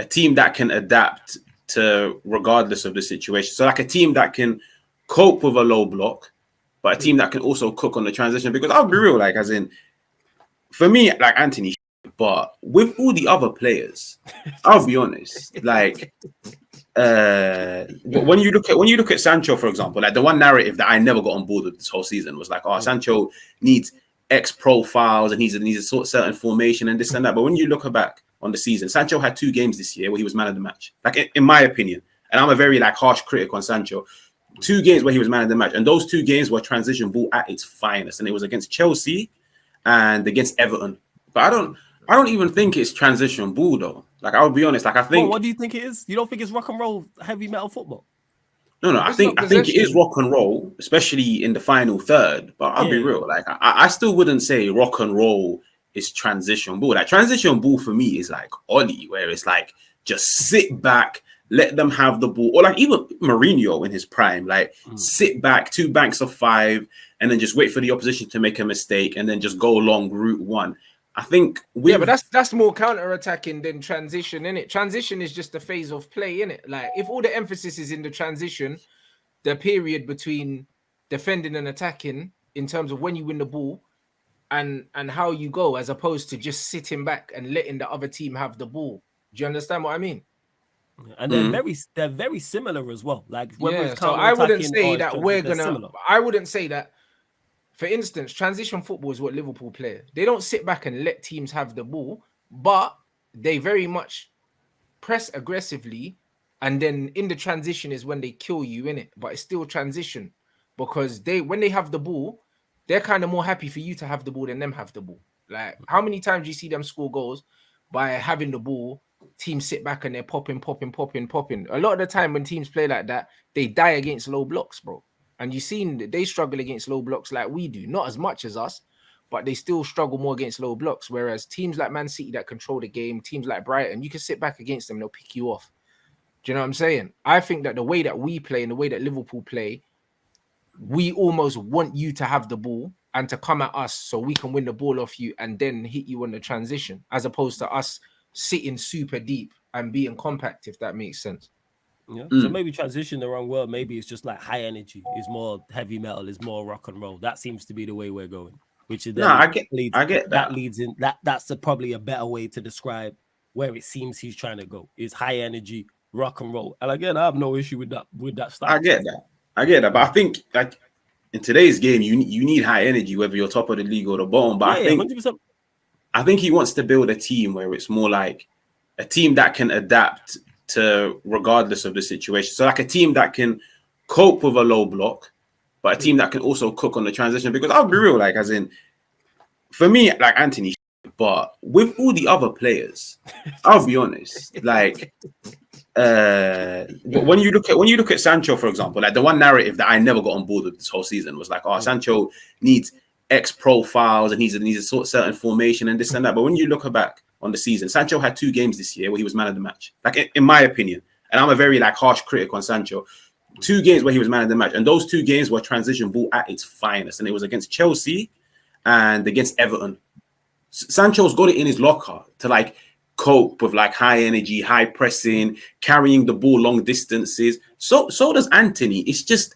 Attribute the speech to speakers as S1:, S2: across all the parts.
S1: a team that can adapt to regardless of the situation. So like a team that can cope with a low block, but a team that can also cook on the transition. Because I'll be real, like as in, for me, like Antony, but with all the other players, I'll be honest, like. But when you look at Sancho, for example, like the one narrative that I never got on board with this whole season was like, oh, Sancho needs X profiles and he needs a certain formation and this and that. But when you look back on the season, Sancho had 2 games this year where he was man of the match. Like in my opinion, and I'm a very like harsh critic on Sancho. 2 games where he was man of the match, and those 2 games were transition ball at its finest, and it was against Chelsea and against Everton. But I don't even think it's transition ball though. Like I'll be honest, like I think.
S2: Well, what do you think it is? You don't think it's rock and roll, heavy metal football?
S1: No, I think it is rock and roll, especially in the final third. But I'll be real, like I still wouldn't say rock and roll is transition ball. Like transition ball for me is like Ollie, where it's like just sit back, let them have the ball, or like even Mourinho in his prime, like sit back, 2 banks of 5, and then just wait for the opposition to make a mistake, and then just go along route 1. I think
S3: but that's more counter-attacking than transition, innit? Transition is just a phase of play, innit? Like if all the emphasis is in the transition, the period between defending and attacking in terms of when you win the ball and how you go, as opposed to just sitting back and letting the other team have the ball. Do you understand what I mean?
S2: And they're very similar as well. Like whether it's
S3: so I wouldn't say that we're gonna. I wouldn't say that. For instance, transition football is what Liverpool play. They don't sit back and let teams have the ball, but they very much press aggressively. And then in the transition is when they kill you, innit? But it's still transition because when they have the ball, they're kind of more happy for you to have the ball than them have the ball. Like how many times do you see them score goals by having the ball? Teams sit back and they're popping. A lot of the time when teams play like that, they die against low blocks, bro. And you've seen that they struggle against low blocks like we do. Not as much as us, but they still struggle more against low blocks. Whereas teams like Man City that control the game, teams like Brighton, you can sit back against them, they'll pick you off. Do you know what I'm saying? I think that the way that we play and the way that Liverpool play, we almost want you to have the ball and to come at us so we can win the ball off you and then hit you on the transition, as opposed to us sitting super deep and being compact, if that makes sense.
S2: Yeah. So maybe transition the wrong word. Maybe it's just like high energy. It's more heavy metal. It's more rock and roll. That seems to be the way we're going. Which is
S1: I get that
S2: leads in that's probably a better way to describe where it seems he's trying to go. Is high energy, rock and roll. And again, I have no issue with that style.
S1: I get that. But I think like in today's game, you need high energy, whether you're top of the league or the bottom. But I think 100%. I think he wants to build a team where it's more like a team that can adapt to regardless of the situation. So like a team that can cope with a low block, but a team that can also cook on the transition. Because I'll be real, like as in, for me, like Antony, but with all the other players, I'll be honest, like but when you look at Sancho, for example, like the one narrative that I never got on board with this whole season was like, oh, Sancho needs X profiles and he needs a certain formation and this and that. But when you look back on the season, Sancho had 2 games this year where he was man of the match. Like in my opinion, and I'm a very like harsh critic on Sancho. 2 games where he was man of the match, and those 2 games were transition ball at its finest, and it was against Chelsea and against Everton. Sancho's got it in his locker to like cope with like high energy, high pressing, carrying the ball long distances. So does Antony. It's just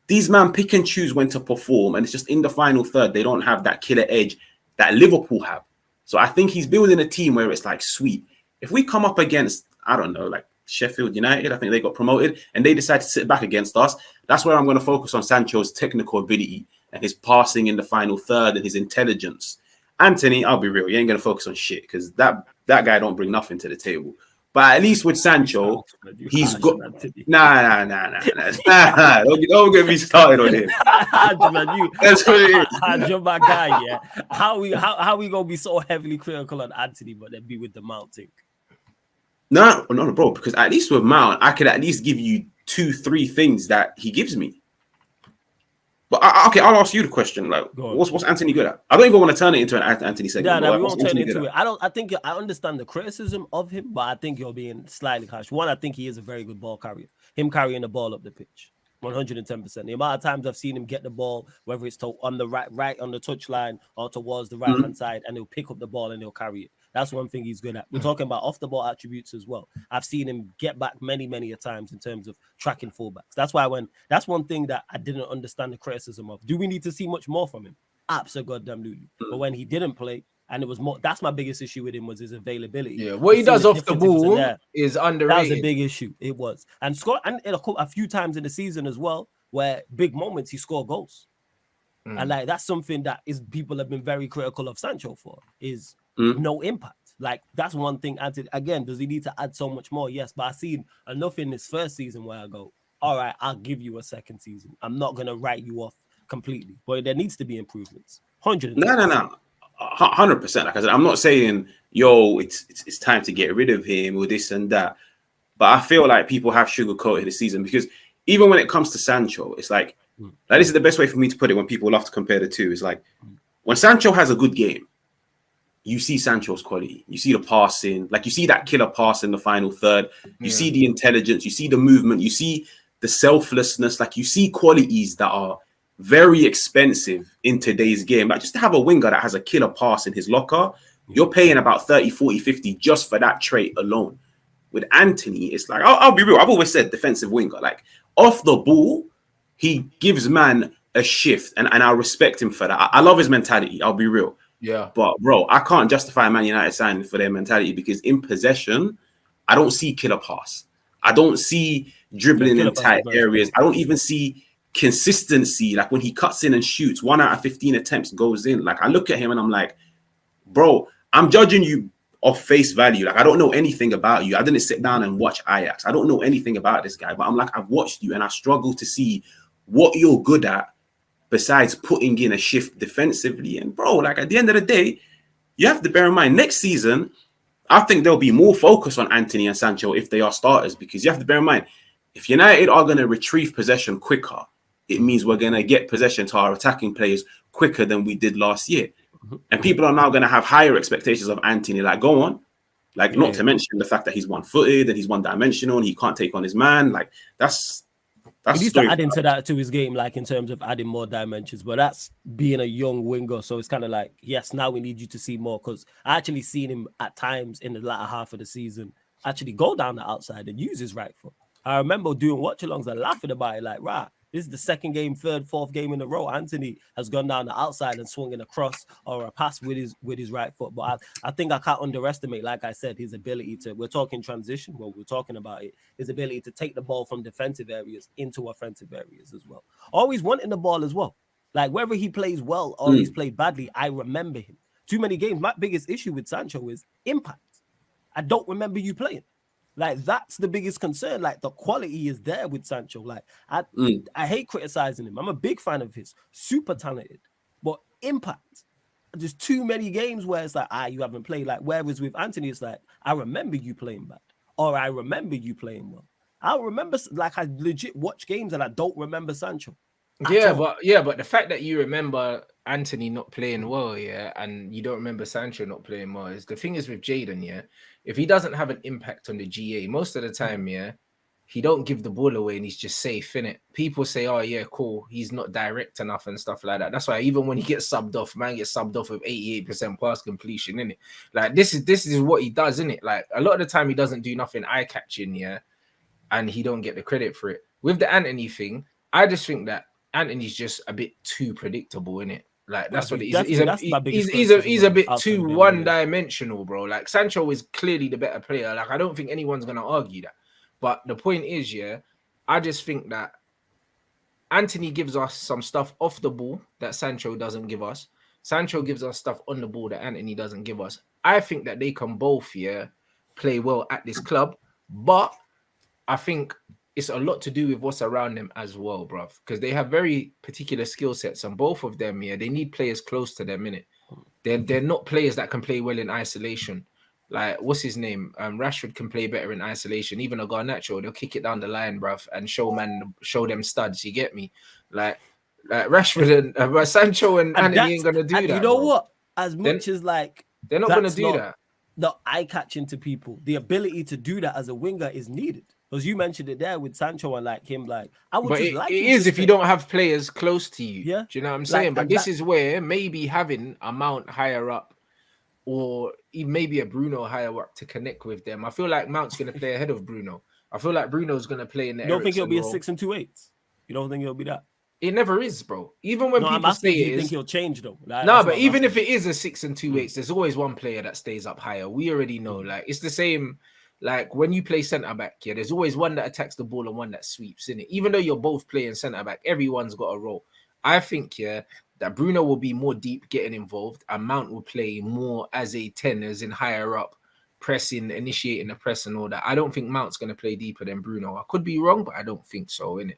S1: these men pick and choose when to perform, and it's just in the final third they don't have that killer edge that Liverpool have. So I think he's building a team where it's like, sweet, if we come up against, I don't know, like Sheffield United, I think they got promoted, and they decide to sit back against us, that's where I'm going to focus on Sancho's technical ability and his passing in the final third and his intelligence. Antony, I'll be real, you ain't going to focus on shit because that guy don't bring nothing to the table. But at least with Sancho, he's got nah. Don't get me started on him.
S2: That's what it is. You're my guy, yeah. How we gonna be so heavily critical on Antony, but then be with the Mount thing?
S1: No, bro. Because at least with Mount, I could at least give you 2-3 things that he gives me. But okay, I'll ask you the question. Like, what's Antony good at? I don't even want to turn it into an Antony segment.
S2: Yeah, we won't turn it into it. I think I understand the criticism of him, but I think you're being slightly harsh. One, I think he is a very good ball carrier. Him carrying the ball up the pitch, 110%. The amount of times I've seen him get the ball, whether it's on the right on the touchline or towards the right hand side, and he'll pick up the ball and he'll carry it. That's one thing he's good at. We're talking about off the ball attributes as well. I've seen him get back many a times in terms of tracking fullbacks. That's that's one thing that I didn't understand the criticism of. Do we need to see much more from him? Absolutely. But when he didn't play, and it was more, that's my biggest issue with him, was his availability.
S3: Yeah, what he does off the ball is underrated.
S2: That was a big issue. It was. And score, and a few times in the season as well, where big moments he scored goals. And like that's something that is people have been very critical of Sancho for, is no impact. Like that's one thing. Again, does he need to add so much more? Yes, but I've seen enough in this first season where I go, all right, I'll give you a second season. I'm not gonna write you off completely, but there needs to be improvements. 100%.
S1: No. 100%. Like I said, I'm not saying, yo, it's time to get rid of him or this and that. But I feel like people have sugarcoated the season, because even when it comes to Sancho, it's like this is the best way for me to put it when people love to compare the two. It's like when Sancho has a good game, you see Sancho's quality. You see the passing, like you see that killer pass in the final third. You see the intelligence, you see the movement, you see the selflessness, like you see qualities that are very expensive in today's game. Like just to have a winger that has a killer pass in his locker, you're paying about 30, 40, 50 just for that trait alone. With Antony, it's like, I'll be real. I've always said defensive winger. Like off the ball, he gives man a shift, and I respect him for that. I love his mentality. I'll be real.
S3: Yeah.
S1: But bro, I can't justify Man United signing for their mentality, because in possession, I don't see killer pass. I don't see dribbling in tight areas. I don't even see consistency. Like when he cuts in and shoots, 1 out of 15 attempts goes in. Like I look at him and I'm like, bro, I'm judging you off face value. Like I don't know anything about you. I didn't sit down and watch Ajax. I don't know anything about this guy, but I'm like, I've watched you and I struggle to see what you're good at besides putting in a shift defensively. And bro, like at the end of the day, you have to bear in mind next season, I think there'll be more focus on Antony and Sancho if they are starters, because you have to bear in mind, if United are going to retrieve possession quicker, it means we're going to get possession to our attacking players quicker than we did last year. And people are now going to have higher expectations of Antony. Like, go on. Like, not to mention the fact that he's one-footed and he's one-dimensional and he can't take on his man. Like, that's
S2: he needs to add into that to his game, like in terms of adding more dimensions. But that's being a young winger. So it's kind of like, yes, now we need you to see more, because I actually seen him at times in the latter half of the season actually go down the outside and use his right foot. I remember doing watch-alongs and laughing about it, like, right, this is the second game, third, fourth game in a row. Antony has gone down the outside and swung in a cross or a pass with his right foot. But I think I can't underestimate, like I said, his ability to, we're talking transition, well, we're talking about it, his ability to take the ball from defensive areas into offensive areas as well. Always wanting the ball as well. Like whether he plays well or he's played badly, I remember him. Too many games. My biggest issue with Sancho is impact. I don't remember you playing. Like that's the biggest concern. Like the quality is there with Sancho. Like I hate criticizing him. I'm a big fan of his. Super talented, but impact. There's too many games where it's like, you haven't played. Like whereas with Antony, it's like, I remember you playing bad, or I remember you playing well. I remember, like I legit watch games and I don't remember Sancho.
S3: But the fact that you remember Antony not playing well, and you don't remember Sancho not playing well, is the thing is with Jadon, if he doesn't have an impact on the GA, most of the time, he don't give the ball away and he's just safe, innit? People say, oh yeah, cool, he's not direct enough and stuff like that. That's why even when he gets subbed off, man gets subbed off with 88% pass completion, innit? Like this is what he does, innit? Like a lot of the time he doesn't do nothing eye-catching, and he don't get the credit for it. With the Antony thing, I just think that Antony's just a bit too predictable, innit? Like that's what it is. He's a bit too one-dimensional, bro. Like Sancho is clearly the better player. Like I don't think anyone's gonna argue that. But the point is, I just think that Antony gives us some stuff off the ball that Sancho doesn't give us. Sancho gives us stuff on the ball that Antony doesn't give us. I think that they can both, play well at this club, but I think it's a lot to do with what's around them as well, bruv. Because they have very particular skill sets, and both of them, they need players close to them, innit? They're not players that can play well in isolation. Like, what's his name? Rashford can play better in isolation. Even a Garnacho, they'll kick it down the line, bruv, and show them studs. You get me? Like Rashford and Sancho and Antony ain't gonna do that.
S2: You know what? As much as like
S3: they're not gonna do that.
S2: The eye-catching to people, the ability to do that as a winger is needed. Because you mentioned it there with Sancho and like him, like I would. But
S3: it is if you don't have players close to you.
S2: Yeah,
S3: do you know what I'm saying? But this is where maybe having a Mount higher up or even maybe a Bruno higher up to connect with them. I feel like Mount's going to play ahead of Bruno. I feel like Bruno's going to play in the.
S2: You don't think it'll be
S3: role.
S2: a 6 and 2/8? You don't think it'll be that?
S3: It never is, bro. Even when people say
S2: do you think he'll change though?
S3: No, but even if it is a 6 and 2/8, there's always one player that stays up higher. We already know. Like it's the same. Like when you play centre back, yeah, there's always one that attacks the ball and one that sweeps in it. Even though you're both playing centre back, everyone's got a role. I think, yeah, that Bruno will be more deep, getting involved, and Mount will play more as a 10, as in higher up, pressing, initiating the press and all that. I don't think Mount's going to play deeper than Bruno. I could be wrong, but I don't think so, innit?